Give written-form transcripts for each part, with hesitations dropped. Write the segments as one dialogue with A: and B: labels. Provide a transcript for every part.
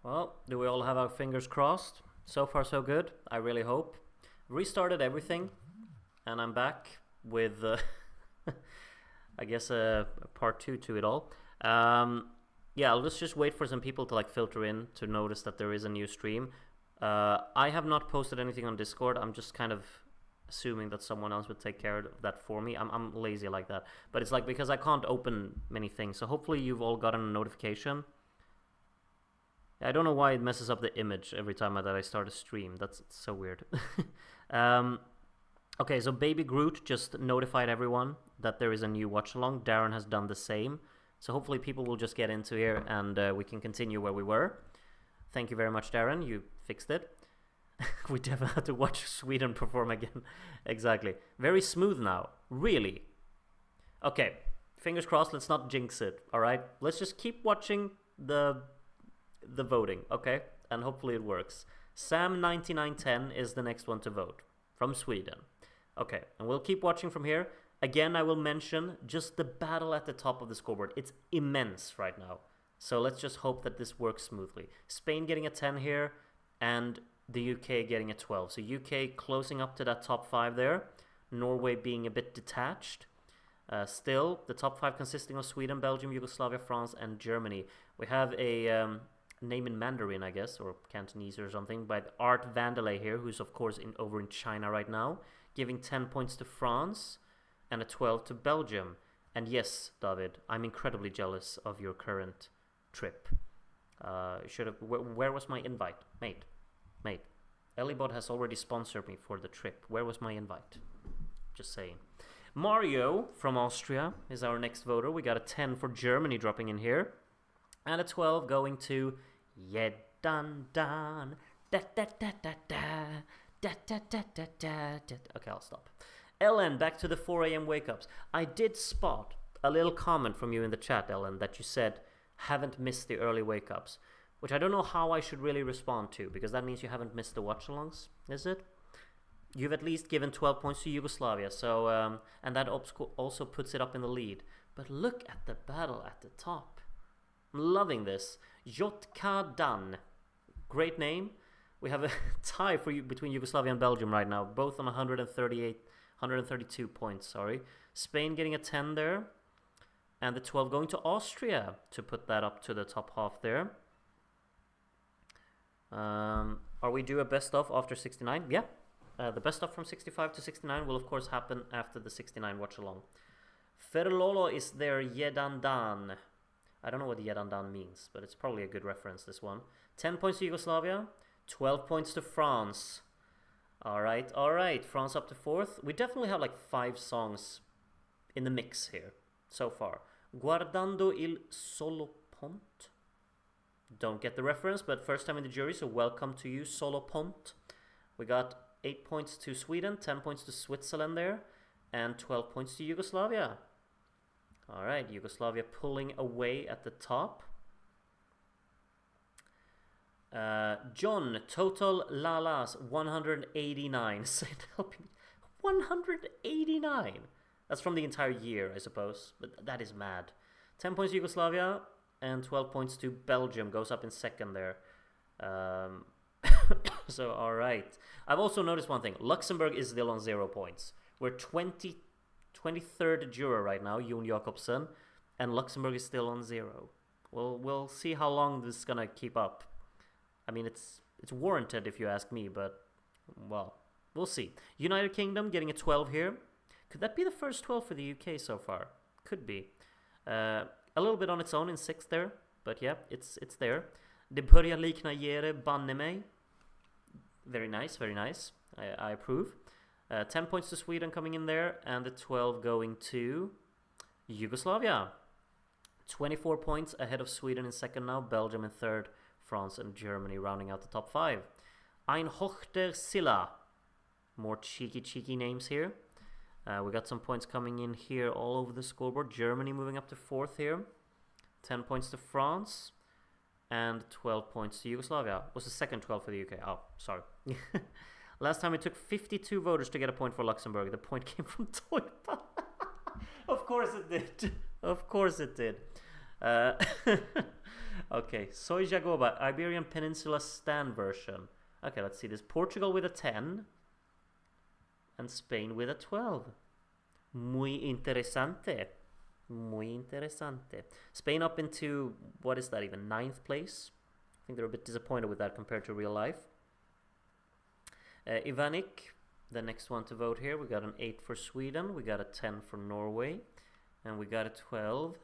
A: Well, do we all have our fingers crossed? So far, so good. I really hope. Restarted everything, and I'm back with, I guess, a part 2 to it all. Yeah, let's just wait for some people to like filter in to notice that there is a new stream. I have not posted anything on Discord. I'm just kind of assuming that someone else would take care of that for me. I'm lazy like that. But it's like because I can't open many things. So hopefully you've all gotten a notification. I don't know why it messes up the image every time that I start a stream. That's so weird. Okay, so Baby Groot just notified everyone that there is a new watch-along. Darren has done the same. So hopefully people will just get into here and we can continue where we were. Thank you very much, Darren. You fixed it. We definitely have to watch Sweden perform again. Exactly. Very smooth now. Really. Okay. Fingers crossed. Let's not jinx it. All right. Let's just keep watching the voting. Okay. And hopefully it works. Sam9910 is the next one to vote from Sweden. Okay. And we'll keep watching from here. Again, I will mention just the battle at the top of the scoreboard. It's immense right now. So let's just hope that this works smoothly. Spain getting a 10 here and the UK getting a 12. So UK closing up to that top 5 there. Norway being a bit detached. Still, the top 5 consisting of Sweden, Belgium, Yugoslavia, France, and Germany. We have a name in Mandarin, I guess, or Cantonese or something, by Art Vandelay here, who's of course over in China right now, giving 10 points to France and a 12 to Belgium. And yes, David, I'm incredibly jealous of your current trip. Where was my invite? Mate. Ellibot has already sponsored me for the trip. Where was my invite? Just saying. Mario from Austria is our next voter. We got a 10 for Germany dropping in here. And a 12 going to Yedandan. Da da da da da. Da da da da da da. Okay, I'll stop. Ellen, back to the 4 a.m. wake-ups. I did spot a little comment from you in the chat, Ellen, that you said, haven't missed the early wake-ups. Which I don't know how I should really respond to, because that means you haven't missed the watch-alongs, is it? You've at least given 12 points to Yugoslavia, so and that also puts it up in the lead. But look at the battle at the top. I'm loving this. Jotka Dan. Great name. We have a tie between Yugoslavia and Belgium right now, both on 132 points, sorry. Spain getting a 10 there. And the 12 going to Austria to put that up to the top half there. Are we due a best of after 69? Yeah. The best of from 65 to 69 will of course happen after the 69 watch along. Ferlolo is there, Yedandan. I don't know what Yedandan means, but it's probably a good reference, this one. 10 points to Yugoslavia, 12 points to France. Alright, France up to 4th. We definitely have like 5 songs in the mix here so far. Guardando il solo pont. Don't get the reference, but first time in the jury, so welcome to you, Solo Pont. We got 8 points to Sweden, 10 points to Switzerland there, and 12 points to Yugoslavia. Alright, Yugoslavia pulling away at the top. John, total Lalas, 189. 189! That's from the entire year, I suppose, but that is mad. 10 points to Yugoslavia, and 12 points to Belgium, goes up in second there. So, alright. I've also noticed one thing. Luxembourg is still on 0 points. We're 23rd juror right now, Jon Jakobsen, and Luxembourg is still on 0. Well, we'll see how long this is going to keep up. I mean, it's warranted if you ask me, but, well, we'll see. United Kingdom getting a 12 here. Could that be the first 12 for the UK so far? Could be. A little bit on its own in 6th there, but yeah, it's there. Det börjar likna Jere banne mig. Very nice, very nice. I approve. 10 points to Sweden coming in there, and the 12 going to Yugoslavia. 24 points ahead of Sweden in 2nd now, Belgium in 3rd, France and Germany rounding out the top 5. Einhochter Silla. More cheeky names here. We got some points coming in here all over the scoreboard. Germany moving up to 4th here. 10 points to France. And 12 points to Yugoslavia. Was the second 12 for the UK. Oh, sorry. Last time it took 52 voters to get a point for Luxembourg. The point came from Toipa. Of course it did. Of course it did. Okay, Soy Jagoba, Iberian Peninsula Stan version. Okay, let's see this. Portugal with a 10 and Spain with a 12. Muy interesante. Muy interesante. Spain up into, what is that even, 9th place? I think they're a bit disappointed with that compared to real life. Ivanik, the next one to vote here. We got an 8 for Sweden, we got a 10 for Norway, and we got a 12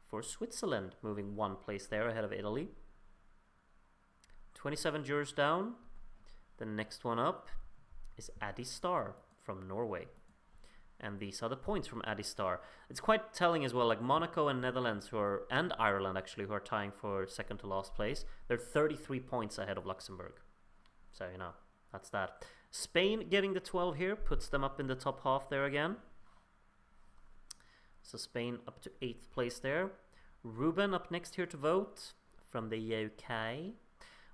A: for Switzerland, moving 1 place there ahead of Italy. 27 jurors down. The next one up is Addy Star from Norway. And these are the points from Addy Star. It's quite telling as well, like Monaco and Netherlands, and Ireland actually, who are tying for second to last place. They're 33 points ahead of Luxembourg. So, you know, that's that. Spain getting the 12 here, puts them up in the top half there again. So Spain up to 8th place there. Ruben up next here to vote from the UK.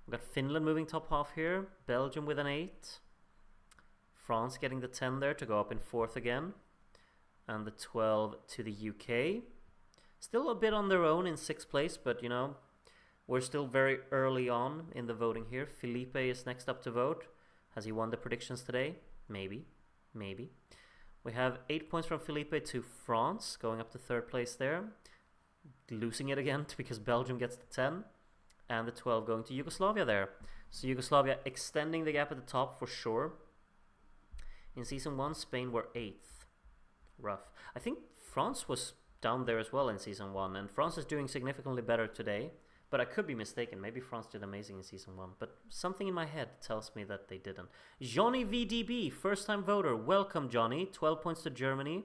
A: We've got Finland moving top half here. Belgium with an 8. France getting the 10 there to go up in 4th again. And the 12 to the UK. Still a bit on their own in 6th place, but you know, we're still very early on in the voting here. Felipe is next up to vote. Has he won the predictions today? Maybe. Maybe. We have 8 points from Felipe to France, going up to 3rd place there. Losing it again because Belgium gets the 10. And the 12 going to Yugoslavia there. So Yugoslavia extending the gap at the top for sure. In season 1, Spain were 8th. Rough. I think France was down there as well in season 1. And France is doing significantly better today. But I could be mistaken. Maybe France did amazing in season 1. But something in my head tells me that they didn't. Gianni VDB, first time voter. Welcome, Johnny. 12 points to Germany.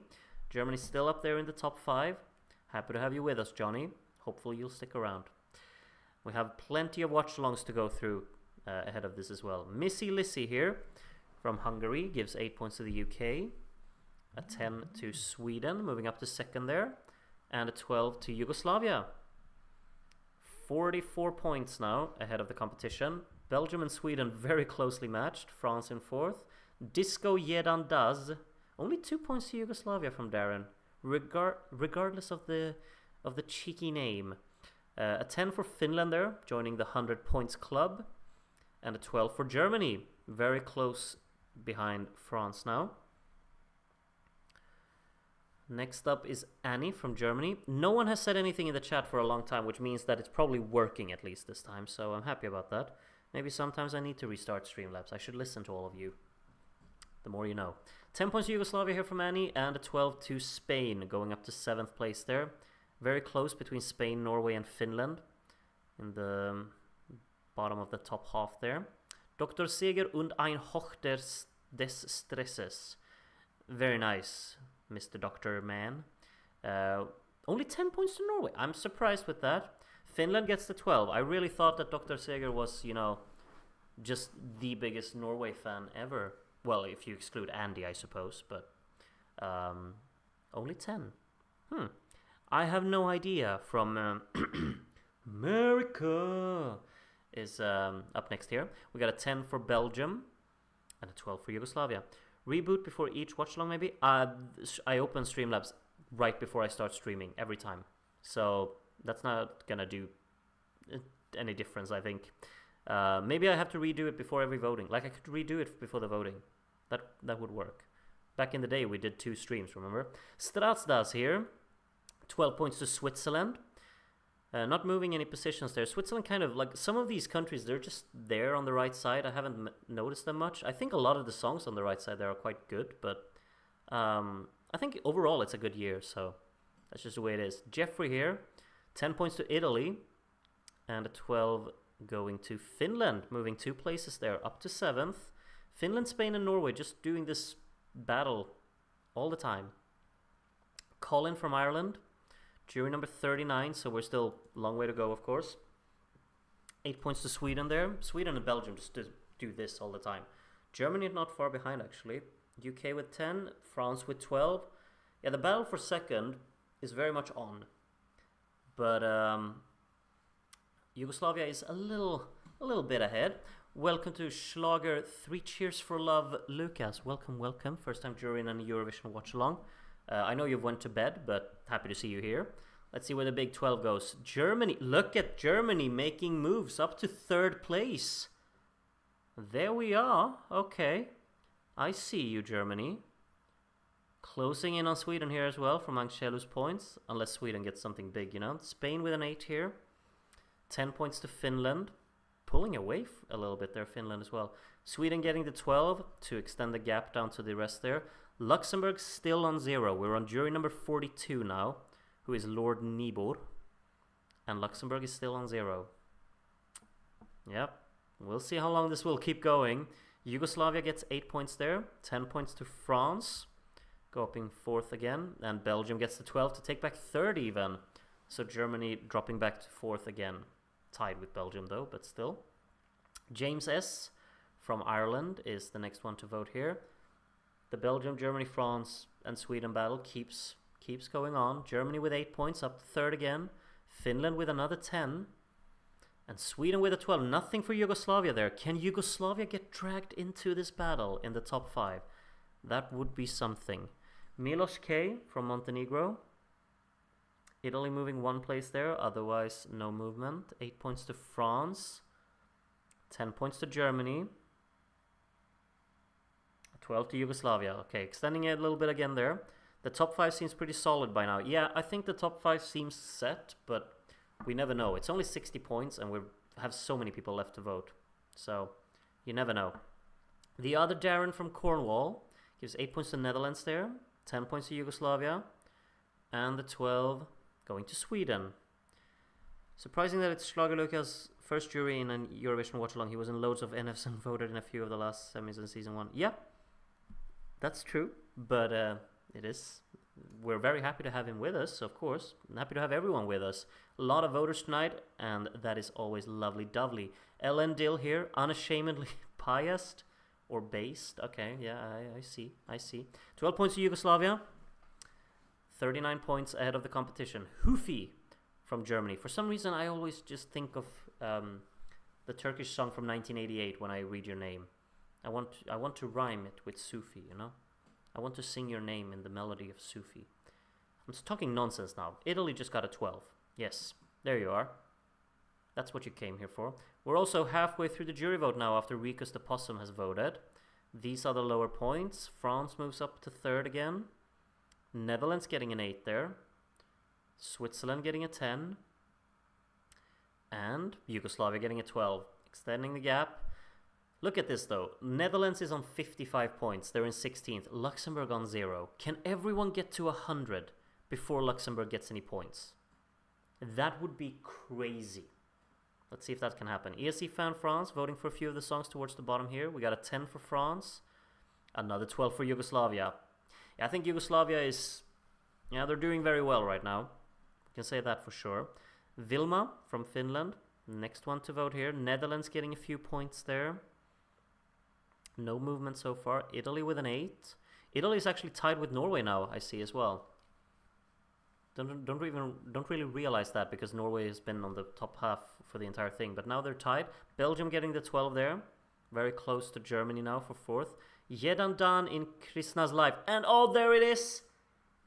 A: Germany's still up there in the top 5. Happy to have you with us, Johnny. Hopefully you'll stick around. We have plenty of watch-alongs to go through ahead of this as well. Missy Lissy here from Hungary gives 8 points to the UK. A 10 to Sweden, moving up to 2nd there. And a 12 to Yugoslavia. 44 points now ahead of the competition. Belgium and Sweden very closely matched. France in 4th. Disco Jedan Daz. Only 2 points to Yugoslavia from Darren. Regardless of the cheeky name. A 10 for Finland there, joining the 100 points club. And a 12 for Germany. Very close behind France now. Next up is Annie from Germany. No one has said anything in the chat for a long time, which means that it's probably working at least this time, so I'm happy about that. Maybe sometimes I need to restart Streamlabs. I should listen to all of you. The more you know. 10 points to Yugoslavia here from Annie, and a 12 to Spain, going up to 7th place there. Very close between Spain, Norway, and Finland in the bottom of the top half there. Dr. Seger und ein Hoch des Stresses. Very nice, Mr. Doctor Man. Only 10 points to Norway. I'm surprised with that. Finland gets the 12. I really thought that Dr. Seger was, you know, just the biggest Norway fan ever. Well, if you exclude Andy, I suppose, but only 10. I have no idea from America is up next here. We got a 10 for Belgium and a 12 for Yugoslavia. Reboot before each watch-along maybe? I open Streamlabs right before I start streaming every time. So that's not gonna do any difference, I think. Maybe I have to redo it before every voting. Like I could redo it before the voting. That would work. Back in the day we did 2 streams, remember? Stratsdas here. 12 points to Switzerland. Not moving any positions there. Switzerland kind of, like, some of these countries, they're just there on the right side. I haven't noticed them much. I think a lot of the songs on the right side there are quite good, but I think overall it's a good year, so that's just the way it is. Jeffrey here, 10 points to Italy, and a 12 going to Finland, moving 2 places there, up to 7th. Finland, Spain, and Norway just doing this battle all the time. Colin from Ireland, jury number 39, so we're still a long way to go, of course. 8 points to Sweden there. Sweden and Belgium just do this all the time. Germany not far behind, actually. UK with 10, France with 12. Yeah, the battle for second is very much on. But Yugoslavia is a little bit ahead. Welcome to Schlager 3 Cheers for Love, Lucas. Welcome. First time jury in a Eurovision watch-along. I know you've went to bed, but happy to see you here. Let's see where the big 12 goes. Germany. Look at Germany making moves up to 3rd place. There we are. Okay. I see you, Germany. Closing in on Sweden here as well from Angelo's points. Unless Sweden gets something big, you know. Spain with an 8 here. 10 points to Finland. Pulling away a little bit there, Finland as well. Sweden getting the 12 to extend the gap down to the rest there. Luxembourg still on 0. We're on jury number 42 now, who is Lord Nibor. And Luxembourg is still on 0. Yep. We'll see how long this will keep going. Yugoslavia gets 8 points there. 10 points to France. Go up in 4th again. And Belgium gets the 12 to take back 3rd even. So Germany dropping back to 4th again. Tied with Belgium though, but still. James S. from Ireland is the next one to vote here. The Belgium, Germany, France and Sweden battle keeps going on. Germany with 8 points up to 3rd again. Finland with another 10. And Sweden with a 12. Nothing for Yugoslavia there. Can Yugoslavia get dragged into this battle in the top 5? That would be something. Milos K. from Montenegro. Italy moving 1 place there, otherwise no movement. 8 points to France. 10 points to Germany. 12 to Yugoslavia. Okay, extending it a little bit again there. The top 5 seems pretty solid by now. Yeah, I think the top 5 seems set, but we never know. It's only 60 points and we have so many people left to vote. So, you never know. The other Darren from Cornwall gives 8 points to Netherlands there. 10 points to Yugoslavia. And the 12 going to Sweden. Surprising that it's Schlagerluka's first jury in a Eurovision watch-along. He was in loads of NFs and voted in a few of the last semis in season 1. Yeah, that's true. But it is. We're very happy to have him with us, of course. I'm happy to have everyone with us. A lot of voters tonight, and that is always lovely-dovely. Ellen Dill here, unashamedly biased or based. Okay, yeah, I see. 12 points to Yugoslavia. 39 points ahead of the competition. Hufi from Germany. For some reason, I always just think of the Turkish song from 1988 when I read your name. I want to rhyme it with Sufi, you know? I want to sing your name in the melody of Sufi. I'm just talking nonsense now. Italy just got a 12. Yes, there you are. That's what you came here for. We're also halfway through the jury vote now after Rikus the Possum has voted. These are the lower points. France moves up to 3rd again. Netherlands getting an 8 there. Switzerland getting a 10. And Yugoslavia getting a 12. Extending the gap. Look at this though. Netherlands is on 55 points. They're in 16th. Luxembourg on 0. Can everyone get to 100 before Luxembourg gets any points? That would be crazy. Let's see if that can happen. ESC Fan France voting for a few of the songs towards the bottom here. We got a 10 for France. Another 12 for Yugoslavia. I think Yugoslavia is, they're doing very well right now. We can say that for sure. Vilma from Finland, next one to vote here. Netherlands getting a few points there. No movement so far. Italy with an 8. Italy is actually tied with Norway now, I see as well. Don't really realize that because Norway has been on the top half for the entire thing. But now they're tied. Belgium getting the 12 there. Very close to Germany now for 4th. Jedan Dan in Kristina's life. And oh, there it is.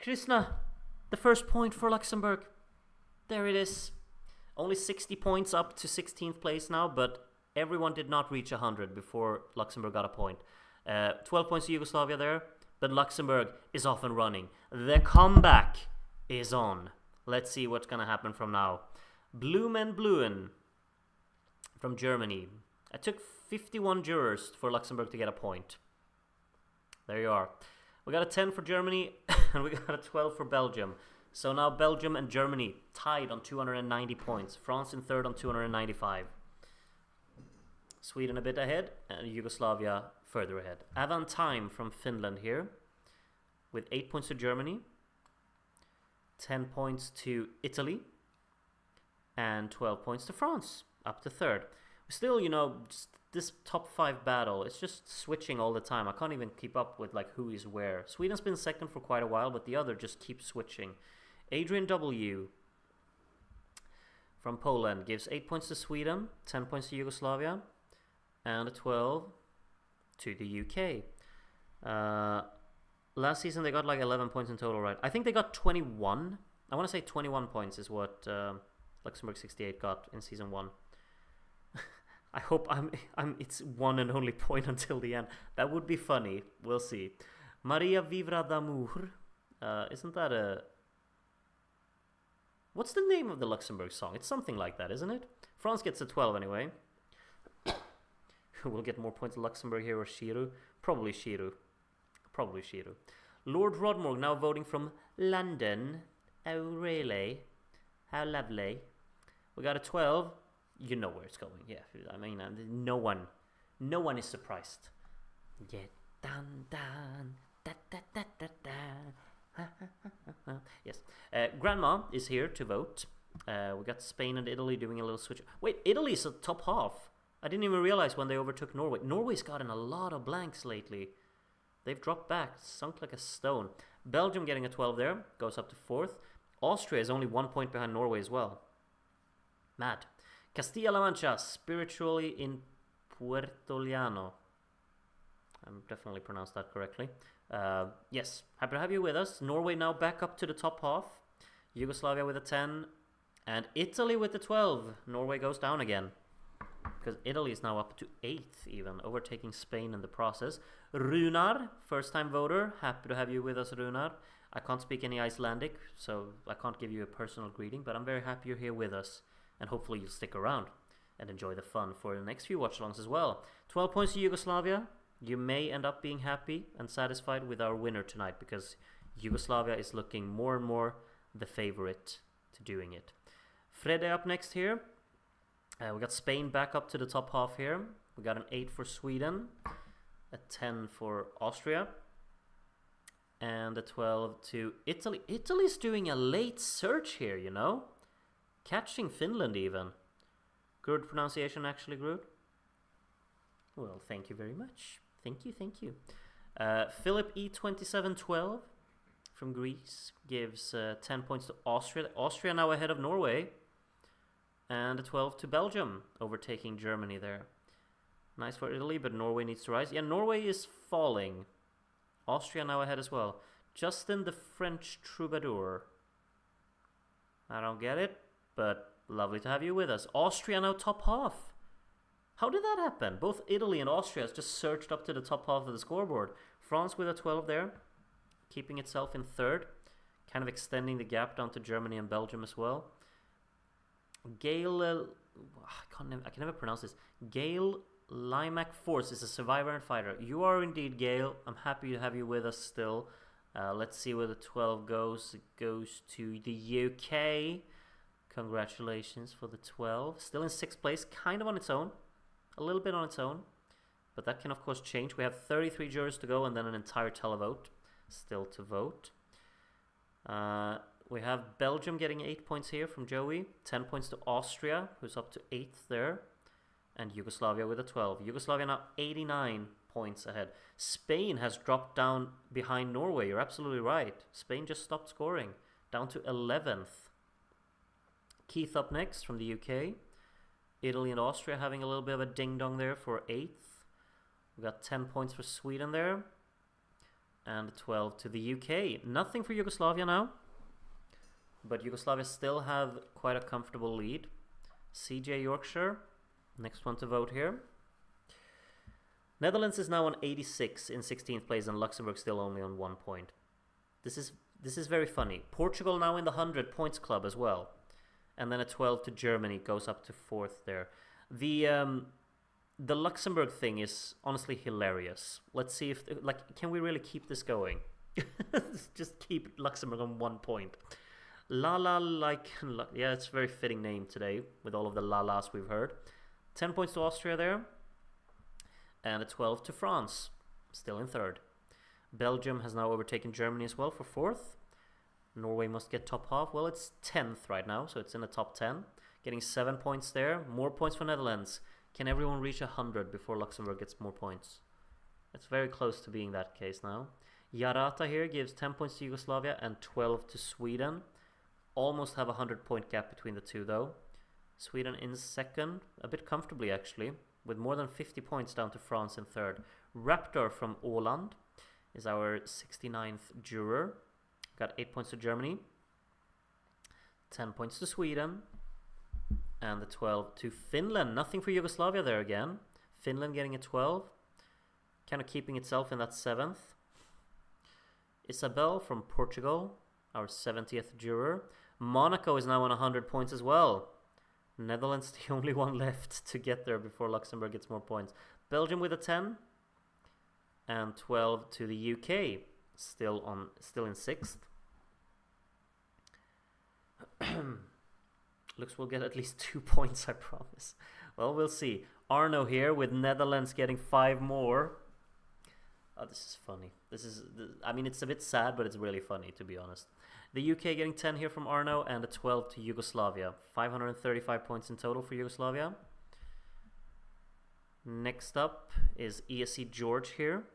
A: Kristina, the first point for Luxembourg. There it is. Only 60 points up to 16th place now, but everyone did not reach 100 before Luxembourg got a point. 12 points to Yugoslavia there, but Luxembourg is off and running. The comeback is on. Let's see what's going to happen from now. Bluen from Germany. I took 51 jurors for Luxembourg to get a point. There you are. We got a 10 for Germany and we got a 12 for Belgium. So now Belgium and Germany tied on 290 points. France in 3rd on 295. Sweden a bit ahead and Yugoslavia further ahead. Avantime from Finland here with 8 points to Germany. 10 points to Italy. And 12 points to France. Up to 3rd. Still, just this top 5 battle, it's just switching all the time. I can't even keep up with who is where. Sweden's been 2nd for quite a while, but the other just keeps switching. Adrian W. from Poland gives 8 points to Sweden, 10 points to Yugoslavia, and a 12 to the UK. Last season they got 11 points in total, right? I think they got 21. I want to say 21 points is what Luxembourg 68 got in season 1. I hope it's one and only point until the end. That would be funny. We'll see. Maria Vivra d'Amour. Isn't that a... What's the name of the Luxembourg song? It's something like that, isn't it? France gets a 12 anyway. We'll get more points Luxembourg here or Shiru. Probably Shiru. Lord Rodmore now voting from London. Oh, really? How lovely. We got a 12. You know where it's going. Yeah, I mean, no one is surprised. Yeah. Dun, dun, da, da, da, da, da. Yes. Grandma is here to vote. We got Spain and Italy doing a little switch. Wait, Italy's at top half. I didn't even realize when they overtook Norway. Norway's gotten a lot of blanks lately. They've dropped back, sunk like a stone. Belgium getting a 12 there, goes up to 4th. Austria is only 1 point behind Norway as well. Mad. Castilla-La Mancha, spiritually in Puertoliano. I'm definitely pronounced that correctly. Yes, happy to have you with us. Norway now back up to the top half. Yugoslavia with a 10. And Italy with the 12. Norway goes down again. Because Italy is now up to 8th even, overtaking Spain in the process. Runar, first time voter. Happy to have you with us, Runar. I can't speak any Icelandic, so I can't give you a personal greeting, but I'm very happy you're here with us. And hopefully you'll stick around and enjoy the fun for the next few watch-alongs as well. 12 points to Yugoslavia. You may end up being happy and satisfied with our winner tonight, because Yugoslavia is looking more and more the favorite to doing it. Frede up next here. We got Spain back up to the top half here. We got an 8 for Sweden, a 10 for Austria, and a 12 to Italy. Italy's doing a late surge here, you know? Catching Finland even. Good pronunciation actually, Groot. Well, thank you very much. Thank you. Philip E2712 from Greece gives 10 points to Austria. Austria now ahead of Norway. And a 12 to Belgium, overtaking Germany there. Nice for Italy, but Norway needs to rise. Yeah, Norway is falling. Austria now ahead as well. Justin the French troubadour. I don't get it, but lovely to have you with us. Austria now top half. How did that happen? Both Italy and Austria has just surged up to the top half of the scoreboard. France with a 12 there, keeping itself in 3rd. Kind of extending the gap down to Germany and Belgium as well. Gail, I can never pronounce this. Gail Limac Force is a survivor and fighter. You are indeed, Gail. I'm happy to have you with us still. Let's see where the 12 goes. It goes to the UK. Congratulations for the 12. Still in 6th place, kind of on its own. A little bit on its own. But that can, of course, change. We have 33 jurors to go and then an entire televote still to vote. We have Belgium getting 8 points here from Joey. 10 points to Austria, who's up to 8th there. And Yugoslavia with a 12. Yugoslavia now 89 points ahead. Spain has dropped down behind Norway. You're absolutely right. Spain just stopped scoring. Down to 11th. Keith up next from the UK. Italy and Austria having a little bit of a ding-dong there for 8th. We got 10 points for Sweden there. And 12 to the UK. Nothing for Yugoslavia now. But Yugoslavia still have quite a comfortable lead. CJ Yorkshire, next one to vote here. Netherlands is now on 86 in 16th place, and Luxembourg still only on 1 point. This is very funny. Portugal now in the 100 points club as well. And then a 12 to Germany goes up to 4th there. The Luxembourg thing is honestly hilarious. Let's see if can we really keep this going? Just keep Luxembourg on 1 point. Yeah, it's a very fitting name today with all of the la-las we've heard. 10 points to Austria there. And a 12 to France, still in 3rd. Belgium has now overtaken Germany as well for 4th. Norway must get top half. Well, it's 10th right now, so it's in the top 10. Getting 7 points there. More points for Netherlands. Can everyone reach 100 before Luxembourg gets more points? It's very close to being that case now. Yarata here gives 10 points to Yugoslavia and 12 to Sweden. Almost have a 100-point gap between the two, though. Sweden in 2nd, a bit comfortably actually, with more than 50 points down to France in 3rd. Raptor from Åland is our 69th juror. Got 8 points to Germany. 10 points to Sweden. And the 12 to Finland. Nothing for Yugoslavia there again. Finland getting a 12. Kind of keeping itself in that 7th. Isabel from Portugal, our 70th juror. Monaco is now on 100 points as well. Netherlands the only one left to get there before Luxembourg gets more points. Belgium with a 10. And 12 to the UK. Still in 6th. Looks we'll get at least 2 points, I promise. Well, we'll see. Arno here with Netherlands getting 5 more. Oh, this is funny. I mean, it's a bit sad, but it's really funny, to be honest. The UK getting 10 here from Arno, and a 12 to Yugoslavia. 535 points in total for Yugoslavia. Next up is ESC George here.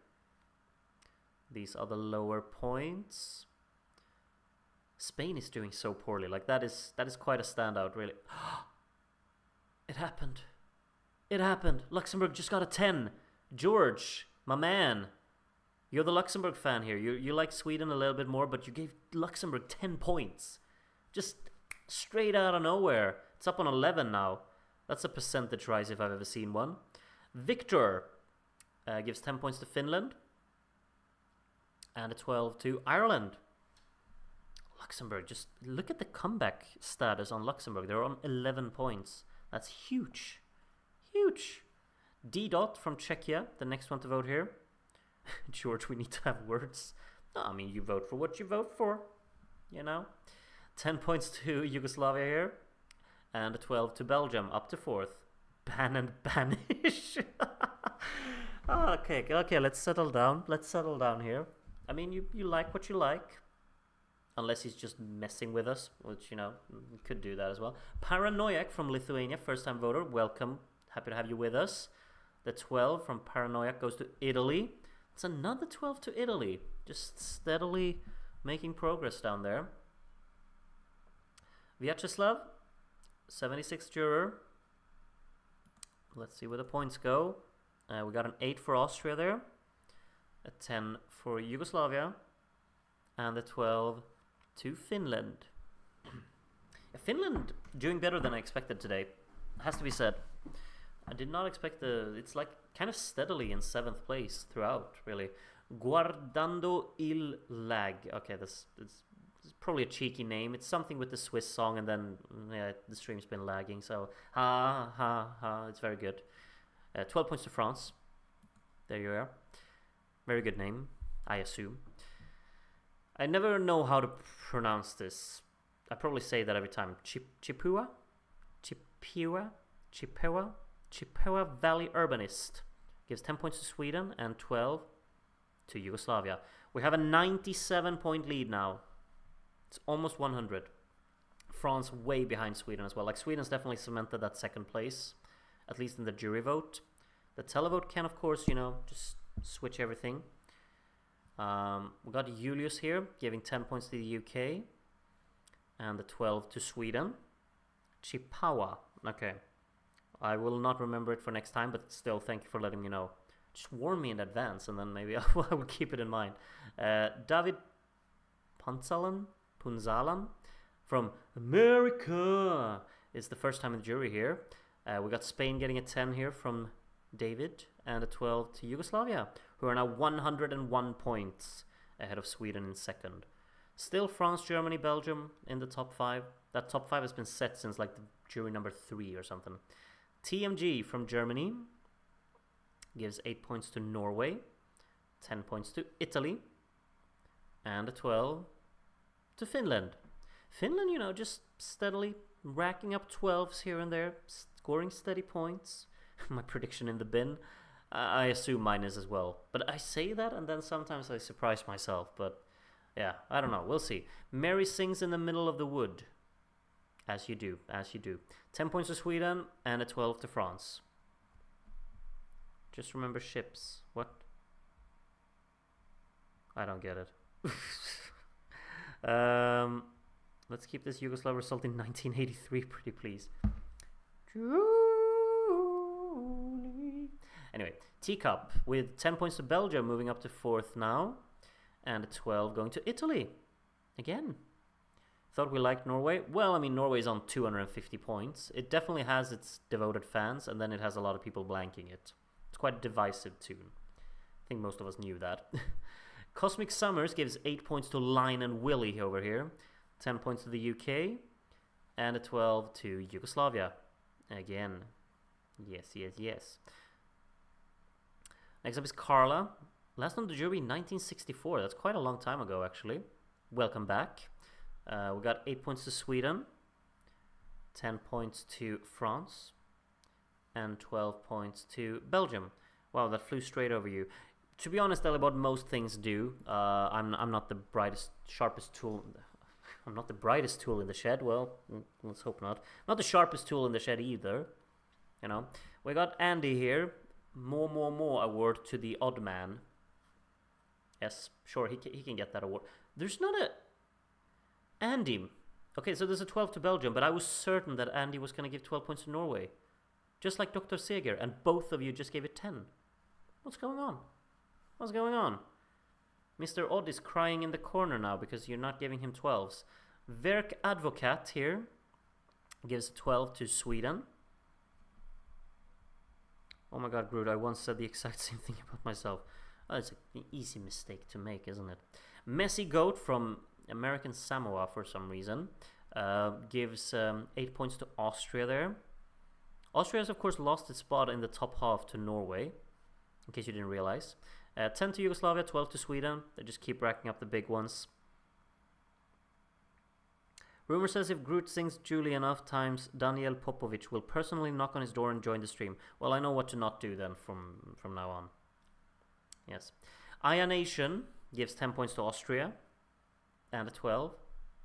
A: These are the lower points. Spain is doing so poorly. Like, that is quite a standout, really. It happened. It happened. Luxembourg just got a 10. George, my man. You're the Luxembourg fan here. You like Sweden a little bit more, but you gave Luxembourg 10 points. Just straight out of nowhere. It's up on 11 now. That's a percentage rise if I've ever seen one. Victor gives 10 points to Finland. And a 12 to Ireland. Luxembourg, just look at the comeback status on Luxembourg. They're on 11 points. That's huge. Huge. D. Dot from Czechia, the next one to vote here. George, we need to have words. No, I mean, you vote for what you vote for. You know? 10 points to Yugoslavia here. And a 12 to Belgium, up to 4th. Ban and banish. Okay, let's settle down. Let's settle down here. I mean, you like what you like. Unless he's just messing with us, which, you know, could do that as well. Paranoiac from Lithuania, first-time voter. Welcome. Happy to have you with us. The 12 from Paranoiac goes to Italy. It's another 12 to Italy. Just steadily making progress down there. Vyacheslav, 76th juror. Let's see where the points go. We got an 8 for Austria there. A 10 for Yugoslavia. And the 12 to Finland. Finland doing better than I expected today. Has to be said. I did not expect it's like kind of steadily in 7th place throughout, really. Guardando il lag. Okay, this is probably a cheeky name. It's something with the Swiss song, and then yeah, the stream's been lagging, so it's very good. 12 points to France. There you are. Very good name, I assume. I never know how to pronounce this. I probably say that every time. Chippewa Valley Urbanist gives 10 points to Sweden and 12 to Yugoslavia. We have a 97-point lead now. It's almost 100. France way behind Sweden as well. Like, Sweden's definitely cemented that 2nd place, at least in the jury vote. The televote can, of course, you know, just switch everything. We got Julius here giving 10 points to the UK and the 12 to Sweden. Chippewa. Okay. I will not remember it for next time, but still, thank you for letting me know. Just warn me in advance, and then maybe I will keep it in mind. David Punzalan from America is the first time in the jury here. We got Spain getting a 10 here from David, and a 12 to Yugoslavia, who are now 101 points ahead of Sweden in 2nd. Still France, Germany, Belgium in the top 5. That top 5 has been set since like the jury number 3 or something. TMG from Germany gives 8 points to Norway, 10 points to Italy, and a 12 to Finland. Finland, you know, just steadily racking up 12s here and there, scoring steady points. My prediction in the bin. I assume mine is as well. But I say that, and then sometimes I surprise myself. But yeah, I don't know. We'll see. Mary sings in the middle of the wood. As you do, as you do. 10 points to Sweden and a 12 to France. Just remember ships. What? I don't get it. Let's keep this Yugoslav result in 1983, pretty please. Anyway, Teacup with 10 points to Belgium, moving up to 4th now. And a 12 going to Italy. Again. Thought we liked Norway. Well, I mean, Norway's on 250 points. It definitely has its devoted fans, and then it has a lot of people blanking it. It's quite a divisive tune. I think most of us knew that. Cosmic Summers gives 8 points to Line and Willy over here. 10 points to the UK. And a 12 to Yugoslavia. Again. Yes, yes, yes. Next up is Carla. Last on the jury, 1964. That's quite a long time ago, actually. Welcome back. We got 8 points to Sweden. 10 points to France. And 12 points to Belgium. Wow, that flew straight over you. To be honest, about most things do. I'm not the sharpest tool. I'm not the brightest tool in the shed. Well, let's hope not. Not the sharpest tool in the shed either. You know, we got Andy here. More award to the odd man. Yes, sure, he can get that award. There's not a Andy. Okay, so there's a 12 to Belgium, but I was certain that Andy was going to give 12 points to Norway. Just like Dr. Seger, and both of you just gave it 10. What's going on? What's going on? Mr. Odd is crying in the corner now because you're not giving him 12s. Verk Advocat here gives 12 to Sweden. Oh my god, Groot, I once said the exact same thing about myself. Oh, it's an easy mistake to make, isn't it? Messy Goat from American Samoa for some reason gives 8 points to Austria there. Austria has of course lost its spot in the top half to Norway, in case you didn't realize. 10 to Yugoslavia, 12 to Sweden. They just keep racking up the big ones. Rumor says if Groot sings Julie enough times, Daniel Popovic will personally knock on his door and join the stream. Well, I know what to not do then from now on. Yes. Aya Nation gives 10 points to Austria and a 12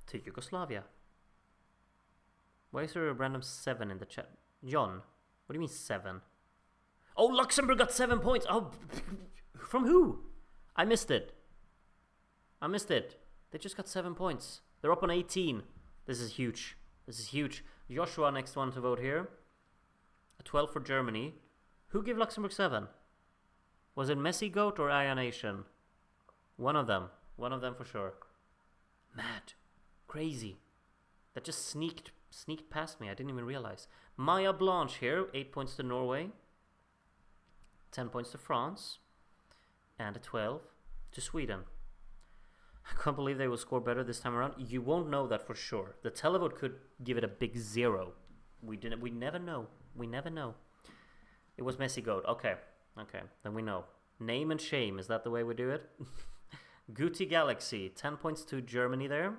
A: to Yugoslavia. Why is there a random 7 in the chat? John, what do you mean 7? Oh, Luxembourg got 7 points. Oh, from who? I missed it. They just got 7 points. They're up on 18. This is huge. Joshua, next one to vote here. A 12 for Germany. Who gave Luxembourg 7? Was it Messy Goat or Aya Nation? One of them for sure. Mad. Crazy. That just sneaked past me. I didn't even realize. Maya Blanche here. 8 points to Norway. 10 points to France. And a 12 to Sweden. I can't believe they will score better this time around. You won't know that for sure. The televote could give it a big 0. We never know. It was Messy Goat. Okay, then we know. Name and shame, is that the way we do it? Guti Galaxy, 10 points to Germany there.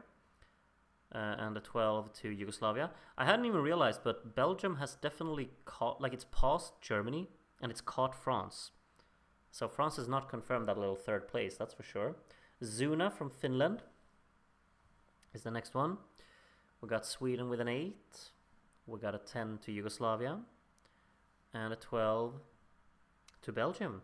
A: And a 12 to Yugoslavia. I hadn't even realized, but Belgium has definitely caught, like it's passed Germany and it's caught France. So France has not confirmed that little third place, that's for sure. Zuna from Finland is the next one. We got Sweden with an 8. We got a 10 to Yugoslavia. And a 12 to Belgium.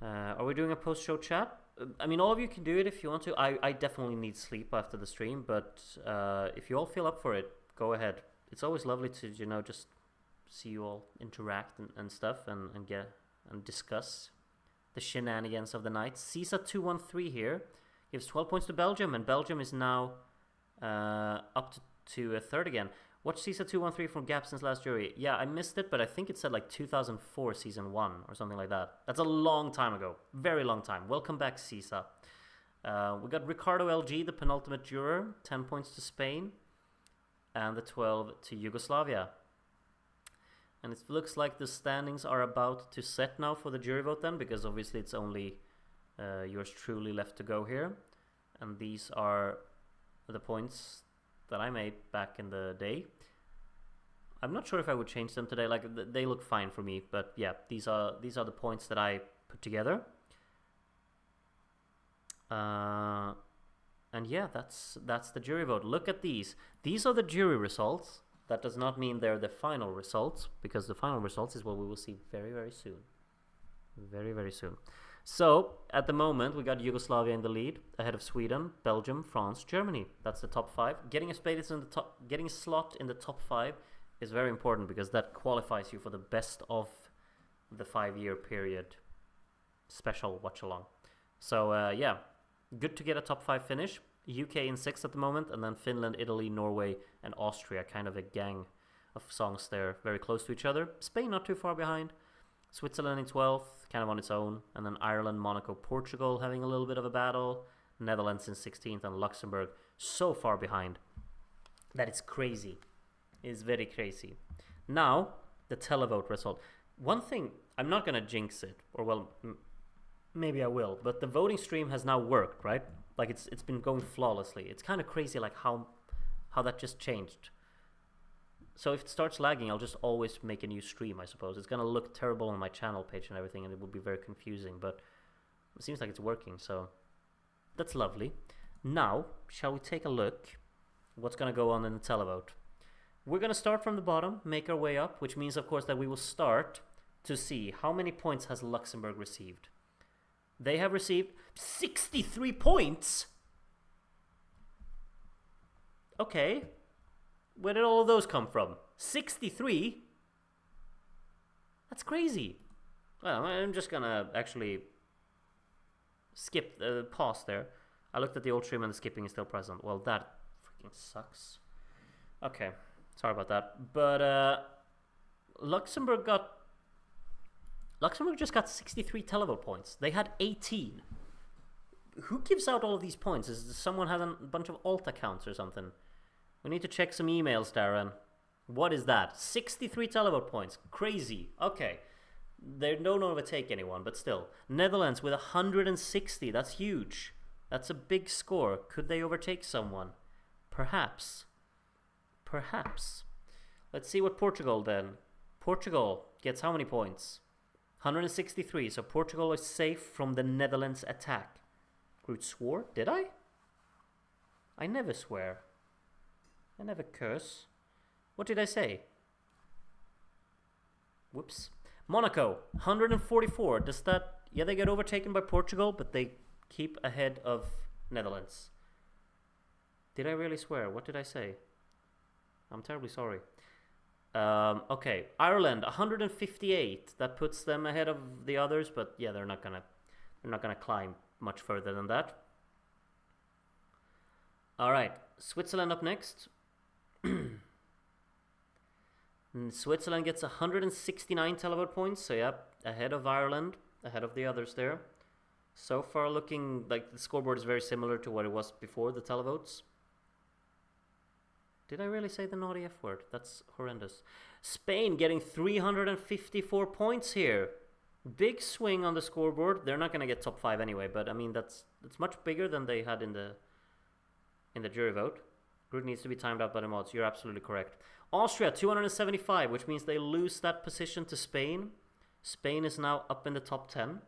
A: Are we doing a post-show chat? I mean, all of you can do it if you want to. I definitely need sleep after the stream, but if you all feel up for it, go ahead. It's always lovely to, you know, just see you all interact and stuff and discuss the shenanigans of the night. CISA213 here gives 12 points to Belgium, and Belgium is now up to a third again. Watch CISA213 from Gap since last jury. Yeah, I missed it, but I think it said like 2004 season 1 or something like that. That's a long time ago. Very long time. Welcome back, CISA. We got Ricardo LG, the penultimate juror. 10 points to Spain. And the 12 to Yugoslavia. And it looks like the standings are about to set now for the jury vote then, because obviously it's only yours truly left to go here. And these are the points that I made back in the day. I'm not sure if I would change them today. Like, they look fine for me, but yeah, these are the points that I put together. And yeah, that's the jury vote. Look at these. These are the jury results. That does not mean they're the final results, because the final results is what we will see very, very soon. Very, very soon. So, at the moment, we got Yugoslavia in the lead, ahead of Sweden, Belgium, France, Germany. That's the top 5. Getting a slot in the top 5 is very important, because that qualifies you for the best of the 5-year period special watch along. So, yeah, good to get a top 5 finish. UK in 6th at the moment, and then Finland, Italy, Norway, and Austria, kind of a gang of songs there, very close to each other. Spain not too far behind. Switzerland in 12th, kind of on its own, and then Ireland, Monaco, Portugal having a little bit of a battle. Netherlands in 16th, and Luxembourg so far behind. That is crazy. It is very crazy. Now, the televote result. One thing, I'm not going to jinx it, or well, maybe I will, but the voting stream has now worked, right? Like it's been going flawlessly. It's kind of crazy like how that just changed. So if it starts lagging, I'll just always make a new stream, I suppose. It's going to look terrible on my channel page and everything, and it will be very confusing, but it seems like it's working, so that's lovely. Now, shall we take a look what's going to go on in the televote? We're going to start from the bottom, make our way up, which means, of course, that we will start to see how many points has Luxembourg received. They have received 63 points! Okay. Where did all of those come from? 63? That's crazy. Well, I'm just going to actually skip the pause there. I looked at the old stream and the skipping is still present. Well, that freaking sucks. Okay. Sorry about that. But Luxembourg just got 63 televote points. They had 18. Who gives out all of these points? Is it someone has a bunch of alt accounts or something? We need to check some emails, Darren. What is that? 63 televote points. Crazy. Okay. They don't overtake anyone, but still. Netherlands with 160. That's huge. That's a big score. Could they overtake someone? Perhaps. Perhaps. Let's see what Portugal then. Portugal gets how many points? 163. So Portugal is safe from the Netherlands attack. Groot swore? Did I? I never swear. I never curse. What did I say? Whoops. Monaco, 144. Does that... Yeah, they get overtaken by Portugal, but they keep ahead of Netherlands. Did I really swear? What did I say? I'm terribly sorry. Okay, Ireland, 158. That puts them ahead of the others, but yeah, they're not gonna climb much further than that. All right, Switzerland up next. Switzerland gets 169 televote points, so yeah, ahead of Ireland, ahead of the others there. So far looking like the scoreboard is very similar to what it was before the televotes. Did I really say the naughty F word? That's horrendous. Spain getting 354 points here. Big swing on the scoreboard. They're not going to get top 5 anyway, but I mean that's much bigger than they had in the jury vote. Group needs to be timed out by the mods. You're absolutely correct. Austria 275, which means they lose that position to Spain. Spain is now up in the top 10.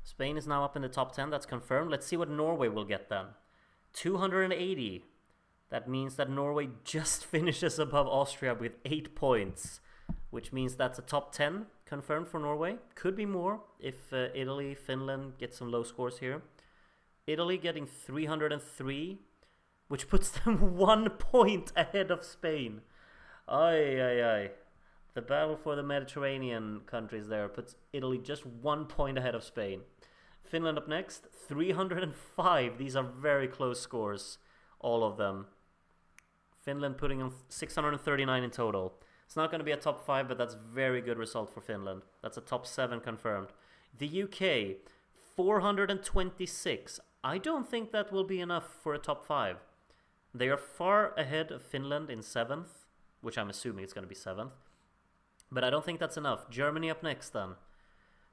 A: Spain is now up in the top 10. That's confirmed. Let's see what Norway will get then. 280. That means that Norway just finishes above Austria with 8 points, which means that's a top 10 confirmed for Norway. Could be more if Italy, Finland get some low scores here. Italy getting 303, which puts them 1 point ahead of Spain. Ay, ay, ay. The battle for the Mediterranean countries there puts Italy just 1 point ahead of Spain. Finland up next, 305. These are very close scores, all of them. Finland putting in 639 in total. It's not going to be a top 5, but that's very good result for Finland. That's a top 7 confirmed. The UK, 426. I don't think that will be enough for a top 5. They are far ahead of Finland in 7th, which I'm assuming it's going to be 7th. But I don't think that's enough. Germany up next then.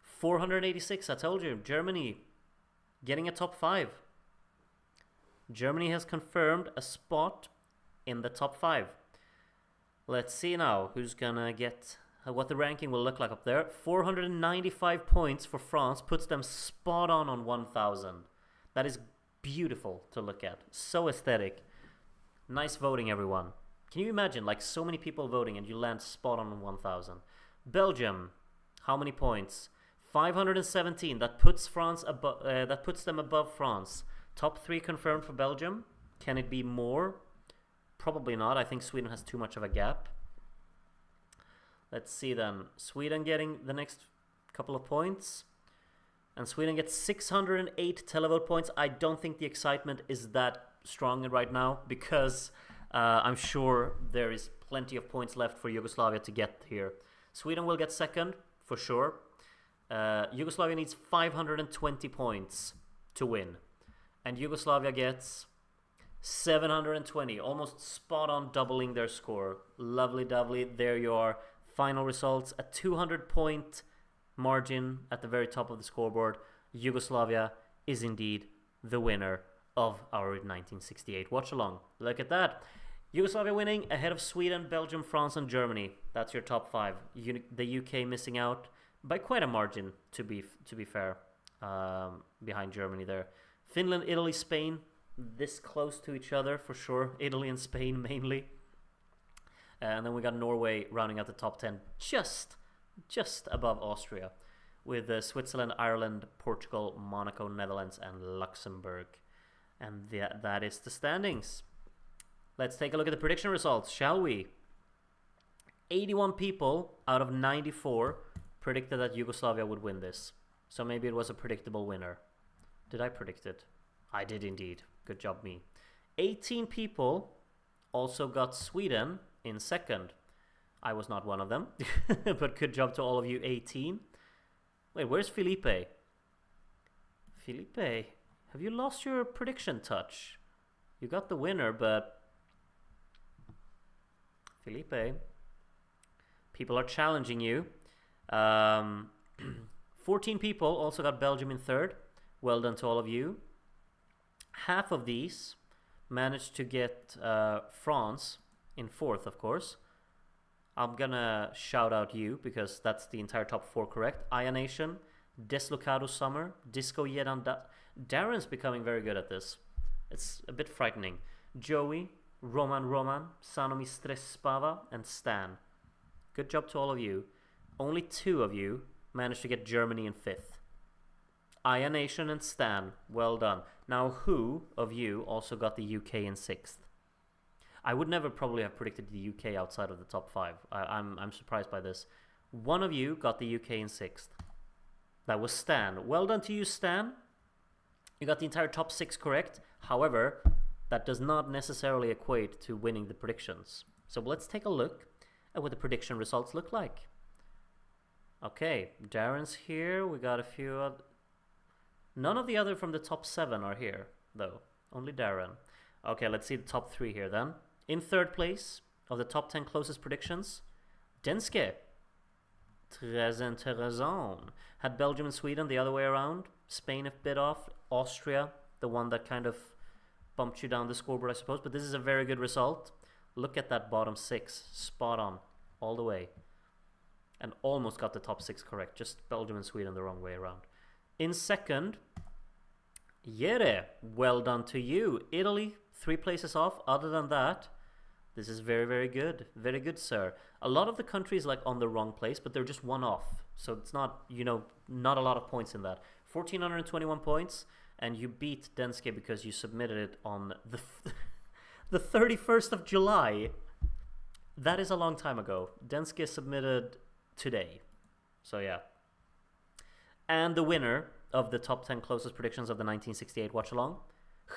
A: 486, I told you. Germany getting a top 5. Germany has confirmed a spot in the top 5. Let's see now who's gonna get... what the ranking will look like up there. 495 points for France puts them spot on 1,000. That is beautiful to look at. So aesthetic. Nice voting, everyone. Can you imagine, like, so many people voting and you land spot on 1,000? Belgium, how many points? 517. That puts France above. That puts them above France. Top 3 confirmed for Belgium. Can it be more? Probably not. I think Sweden has too much of a gap. Let's see then. Sweden getting the next couple of points. And Sweden gets 608 televote points. I don't think the excitement is that strong right now because I'm sure there is plenty of points left for Yugoslavia to get here. Sweden will get second, for sure. Yugoslavia needs 520 points to win. And Yugoslavia gets 720, almost spot on doubling their score. Lovely dovely, there you are. Final results, a 200-point margin at the very top of the scoreboard. Yugoslavia is indeed the winner of our 1968 watch-along. Look at that. Yugoslavia winning ahead of Sweden, Belgium, France and Germany. That's your top 5. The UK missing out by quite a margin, to be fair, behind Germany there. Finland, Italy, Spain, this close to each other for sure. Italy and Spain mainly. And then we got Norway rounding out the top 10, just above Austria, with Switzerland, Ireland, Portugal, Monaco, Netherlands and Luxembourg. And that is the standings. Let's take a look at the prediction results, shall we? 81 people out of 94 predicted that Yugoslavia would win this. So maybe it was a predictable winner. Did I predict it? I did indeed. Good job me. 18 people also got Sweden in second. I was not one of them. But good job to all of you 18. Wait, where's Felipe? Felipe, have you lost your prediction touch? You got the winner, but Felipe, people are challenging you. 14 people also got Belgium in third. Well done to all of you. Half of these managed to get France in fourth, of course. I'm gonna shout out you because that's the entire top 4 correct. Aya Nation, Deslocado Summer, Disco Yedan. Darren's becoming very good at this. It's a bit frightening. Joey, Roman, Sanomi Stresspava, and Stan. Good job to all of you. Only 2 of you managed to get Germany in 5th. Aya Nation and Stan, well done. Now who of you also got the UK in 6th? I would never probably have predicted the UK outside of the top 5. I'm surprised by this. One of you got the UK in 6th. That was Stan. Well done to you, Stan. You got the entire top 6 correct. However, that does not necessarily equate to winning the predictions. So let's take a look at what the prediction results look like. Okay, Darren's here. We got a few none of the other from the top 7 are here, though. Only Darren. Okay, let's see the top 3 here then. In third place of the top 10 closest predictions, Denske. Très intéressant. Had Belgium and Sweden the other way around. Spain a bit off. Austria, the one that kind of bumped you down the scoreboard, I suppose. But this is a very good result. Look at that bottom 6. Spot on. All the way. And almost got the top 6 correct. Just Belgium and Sweden the wrong way around. In second, Jere. Well done to you. Italy, 3 places off. Other than that, this is very, very good. Very good, sir. A lot of the countries like on the wrong place, but they're just 1 off. So it's not, you know, not a lot of points in that. 1,421 points, and you beat Denske because you submitted it on the 31st of July. That is a long time ago. Denske submitted today. So yeah. And the winner of the top 10 closest predictions of the 1968 watch-along,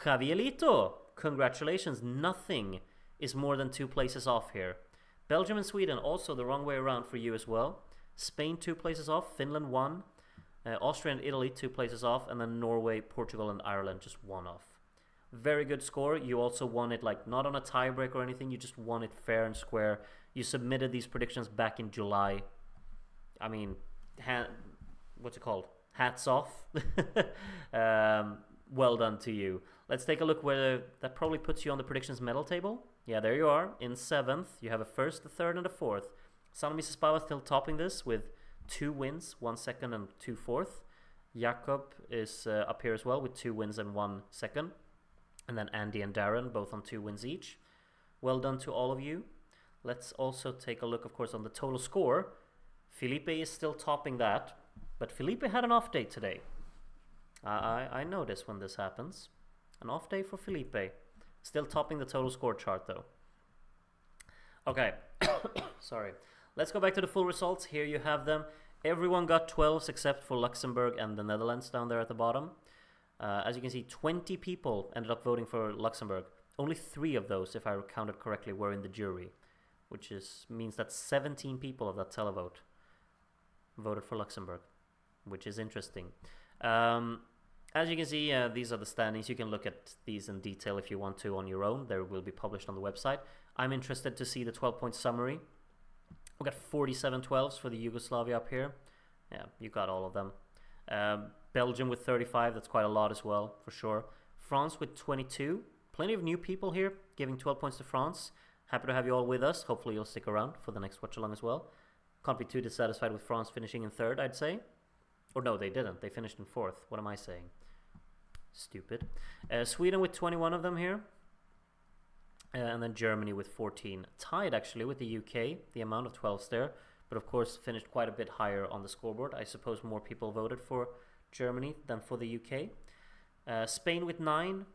A: Javierito. Congratulations. Nothing is more than 2 places off here. Belgium and Sweden also the wrong way around for you as well. Spain 2 places off. Finland 1. Austria and Italy 2 places off. And then Norway, Portugal and Ireland just 1 off. Very good score. You also won it like not on a tiebreak or anything. You just won it fair and square. You submitted these predictions back in July. I mean, what's it called? Hats off. Well done to you. Let's take a look where that probably puts you on the predictions medal table. Yeah, there you are. In 7th, you have a 1st, a 3rd, and a 4th. Sanomi Stresspava still topping this with 2 wins, 1 second, and 2 fourth. Jakob is up here as well with 2 wins and 1 second. And then Andy and Darren, both on 2 wins each. Well done to all of you. Let's also take a look, of course, on the total score. Felipe is still topping that. But Felipe had an off day today. I notice when this happens. An off day for Felipe. Still topping the total score chart though. Okay. Sorry. Let's go back to the full results. Here you have them. Everyone got 12s except for Luxembourg and the Netherlands down there at the bottom. As you can see, 20 people ended up voting for Luxembourg. Only 3 of those, if I counted correctly, were in the jury, which means that 17 people of that televote voted for Luxembourg, which is interesting. As you can see, these are the standings. You can look at these in detail if you want to on your own. They will be published on the website. I'm interested to see the 12-point summary. We got 47 12s for the Yugoslavia up here. Yeah, you got all of them. Belgium with 35, that's quite a lot as well, for sure. France with 22. Plenty of new people here, giving 12 points to France. Happy to have you all with us. Hopefully you'll stick around for the next watch-along as well. Can't be too dissatisfied with France finishing in 3rd, I'd say. Or no, they didn't. They finished in 4th. What am I saying? Stupid. Sweden with 21 of them here. And then Germany with 14. Tied, actually, with the UK, the amount of 12s there. But, of course, finished quite a bit higher on the scoreboard. I suppose more people voted for Germany than for the UK. Spain with 9.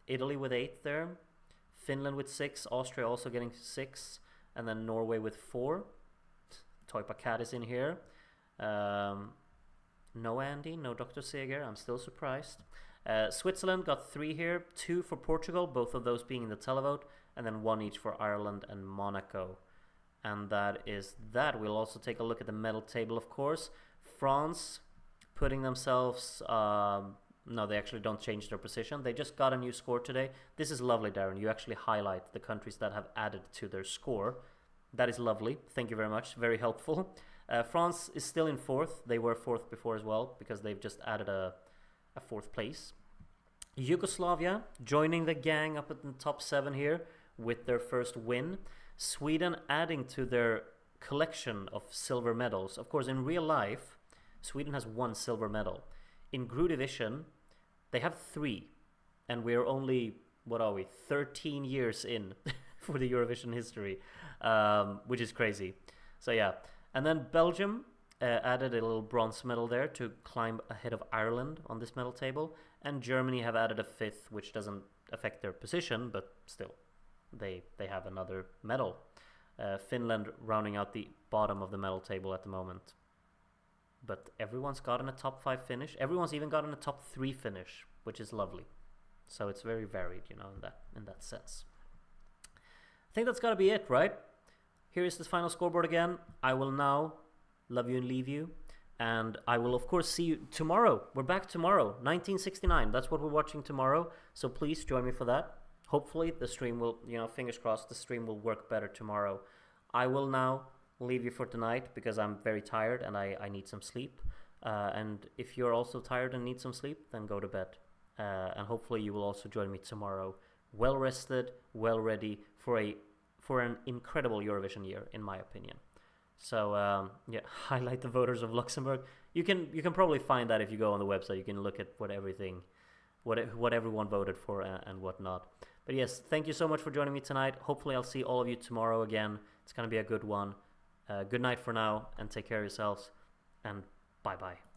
A: Italy with 8 there. Finland with 6. Austria also getting 6. And then Norway with 4. Toipa Cat is in here. No Andy, no Dr. Seger. I'm still surprised. Switzerland got 3 here. 2 for Portugal, both of those being in the televote. And then 1 each for Ireland and Monaco. And that is that. We'll also take a look at the medal table, of course. France putting themselves... no, they actually don't change their position. They just got a new score today. This is lovely, Darren. You actually highlight the countries that have added to their score. That is lovely. Thank you very much. Very helpful. France is still in 4th. They were 4th before as well because they've just added a 4th place. Yugoslavia joining the gang up at the top 7 here with their first win. Sweden adding to their collection of silver medals. Of course, in real life, Sweden has 1 silver medal. In Gru Division, they have 3. And we're only, 13 years in for the Eurovision history, which is crazy. So yeah. And then Belgium added a little bronze medal there to climb ahead of Ireland on this medal table. And Germany have added a 5th, which doesn't affect their position, but still, they have another medal. Finland rounding out the bottom of the medal table at the moment. But everyone's gotten a top 5 finish. Everyone's even gotten a top 3 finish, which is lovely. So it's very varied, you know, in that sense. I think that's got to be it, right? Here is the final scoreboard again. I will now love you and leave you. And I will, of course, see you tomorrow. We're back tomorrow, 1969. That's what we're watching tomorrow. So please join me for that. Hopefully the stream will, fingers crossed, the stream will work better tomorrow. I will now leave you for tonight because I'm very tired and I need some sleep. And if you're also tired and need some sleep, then go to bed. And hopefully you will also join me tomorrow, well rested, well ready for an incredible Eurovision year, in my opinion. So highlight the voters of Luxembourg. You can probably find that if you go on the website. You can look at what everyone voted for and whatnot. But yes, thank you so much for joining me tonight. Hopefully I'll see all of you tomorrow again. It's gonna be a good one. Good night for now, and take care of yourselves, and bye bye.